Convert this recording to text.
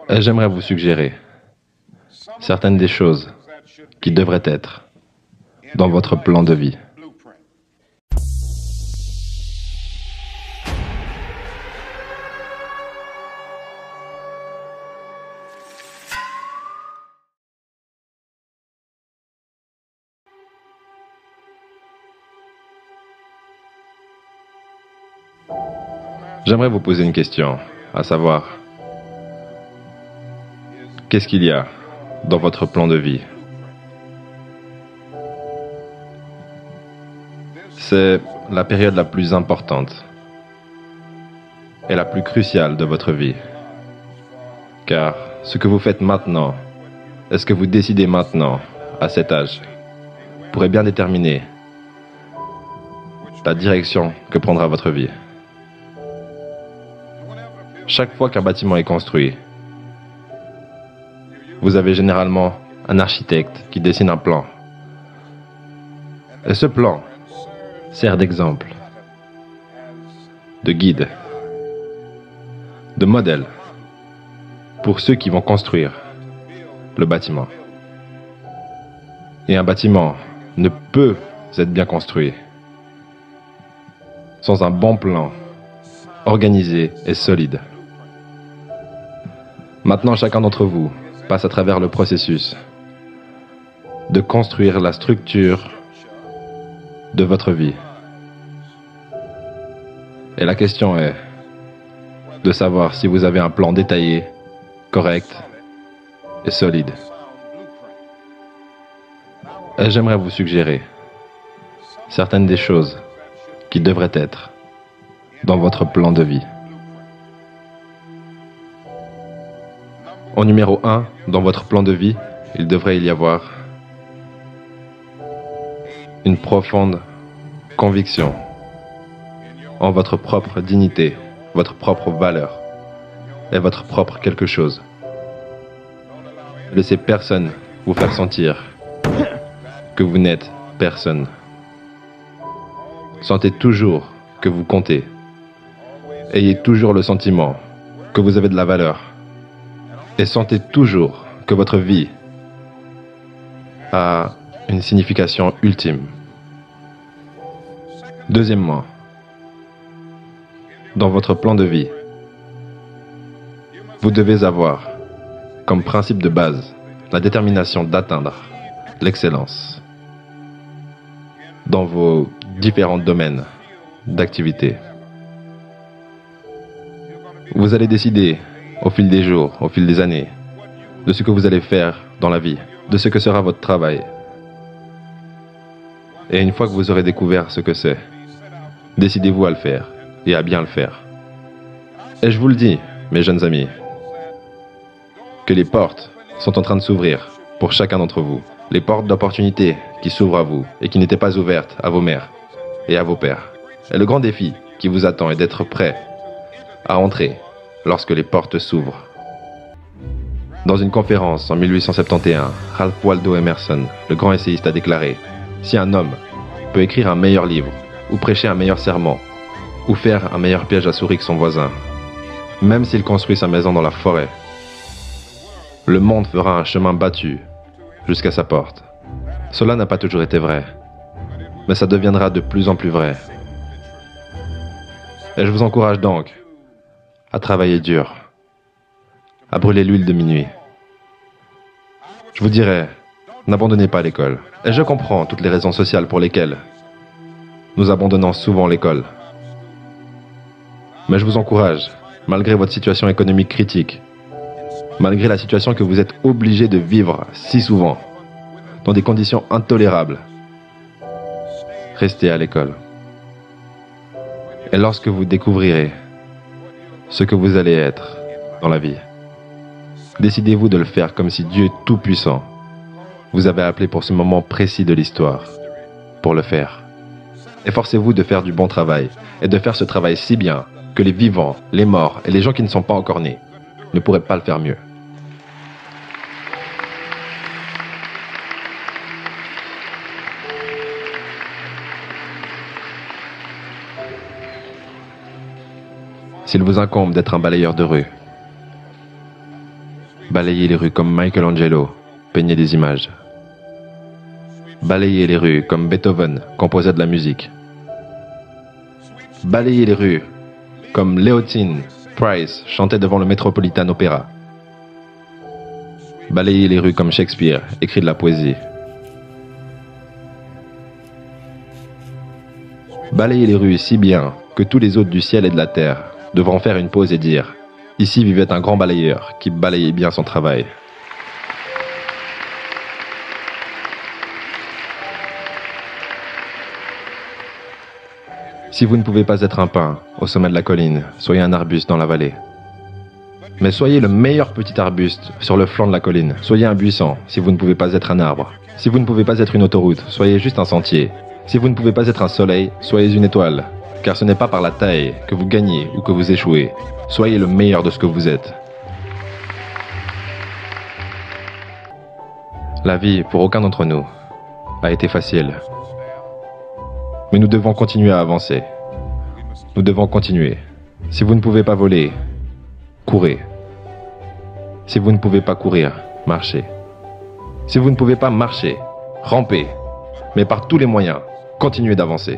Et j'aimerais vous suggérer certaines des choses qui devraient être dans votre plan de vie. J'aimerais vous poser une question, à savoir, qu'est-ce qu'il y a dans votre plan de vie? C'est la période la plus importante et la plus cruciale de votre vie. Car ce que vous faites maintenant, et ce que vous décidez maintenant, à cet âge, pourrait bien déterminer la direction que prendra votre vie. Chaque fois qu'un bâtiment est construit, vous avez généralement un architecte qui dessine un plan. Et ce plan sert d'exemple, de guide, de modèle pour ceux qui vont construire le bâtiment. Et un bâtiment ne peut être bien construit sans un bon plan organisé et solide. Maintenant, chacun d'entre vous passe à travers le processus de construire la structure de votre vie. Et la question est de savoir si vous avez un plan détaillé, correct et solide. Et j'aimerais vous suggérer certaines des choses qui devraient être dans votre plan de vie. En numéro 1, dans votre plan de vie, il devrait y avoir une profonde conviction en votre propre dignité, votre propre valeur et votre propre quelque chose. Laissez personne vous faire sentir que vous n'êtes personne. Sentez toujours que vous comptez. Ayez toujours le sentiment que vous avez de la valeur. Et sentez toujours que votre vie a une signification ultime. Deuxièmement, dans votre plan de vie, vous devez avoir comme principe de base la détermination d'atteindre l'excellence dans vos différents domaines d'activité. Vous allez décider au fil des jours, au fil des années, de ce que vous allez faire dans la vie, de ce que sera votre travail. Et une fois que vous aurez découvert ce que c'est, décidez-vous à le faire et à bien le faire. Et je vous le dis, mes jeunes amis, que les portes sont en train de s'ouvrir pour chacun d'entre vous. Les portes d'opportunité qui s'ouvrent à vous et qui n'étaient pas ouvertes à vos mères et à vos pères. Et le grand défi qui vous attend est d'être prêt à entrer lorsque les portes s'ouvrent. Dans une conférence en 1871, Ralph Waldo Emerson, le grand essayiste, a déclaré « Si un homme peut écrire un meilleur livre, ou prêcher un meilleur sermon, ou faire un meilleur piège à souris que son voisin, même s'il construit sa maison dans la forêt, le monde fera un chemin battu jusqu'à sa porte. » Cela n'a pas toujours été vrai, mais ça deviendra de plus en plus vrai. Et je vous encourage donc à travailler dur, à brûler l'huile de minuit. Je vous dirais, n'abandonnez pas l'école. Et je comprends toutes les raisons sociales pour lesquelles nous abandonnons souvent l'école. Mais je vous encourage, malgré votre situation économique critique, malgré la situation que vous êtes obligé de vivre si souvent, dans des conditions intolérables, restez à l'école. Et lorsque vous découvrirez ce que vous allez être dans la vie, décidez-vous de le faire comme si Dieu Tout-Puissant vous avait appelé pour ce moment précis de l'histoire, pour le faire. Efforcez-vous de faire du bon travail et de faire ce travail si bien que les vivants, les morts et les gens qui ne sont pas encore nés ne pourraient pas le faire mieux. S'il vous incombe d'être un balayeur de rue, Balayez les rues comme Michelangelo, peignez des images. Balayez les rues comme Beethoven, composait de la musique. Balayez les rues comme Leontine Price chantait devant le Metropolitan Opera. Balayez les rues comme Shakespeare écrit de la poésie. Balayez les rues si bien que tous les hôtes du ciel et de la terre devront faire une pause et dire « Ici vivait un grand balayeur qui balayait bien son travail ». Si vous ne pouvez pas être un pin au sommet de la colline, soyez un arbuste dans la vallée. Mais soyez le meilleur petit arbuste sur le flanc de la colline. Soyez un buisson si vous ne pouvez pas être un arbre. Si vous ne pouvez pas être une autoroute, soyez juste un sentier. Si vous ne pouvez pas être un soleil, soyez une étoile. Car ce n'est pas par la taille que vous gagnez ou que vous échouez. Soyez le meilleur de ce que vous êtes. La vie, pour aucun d'entre nous, a été facile. Mais nous devons continuer à avancer. Nous devons continuer. Si vous ne pouvez pas voler, courez. Si vous ne pouvez pas courir, marchez. Si vous ne pouvez pas marcher, rampez. Mais par tous les moyens, continuez d'avancer.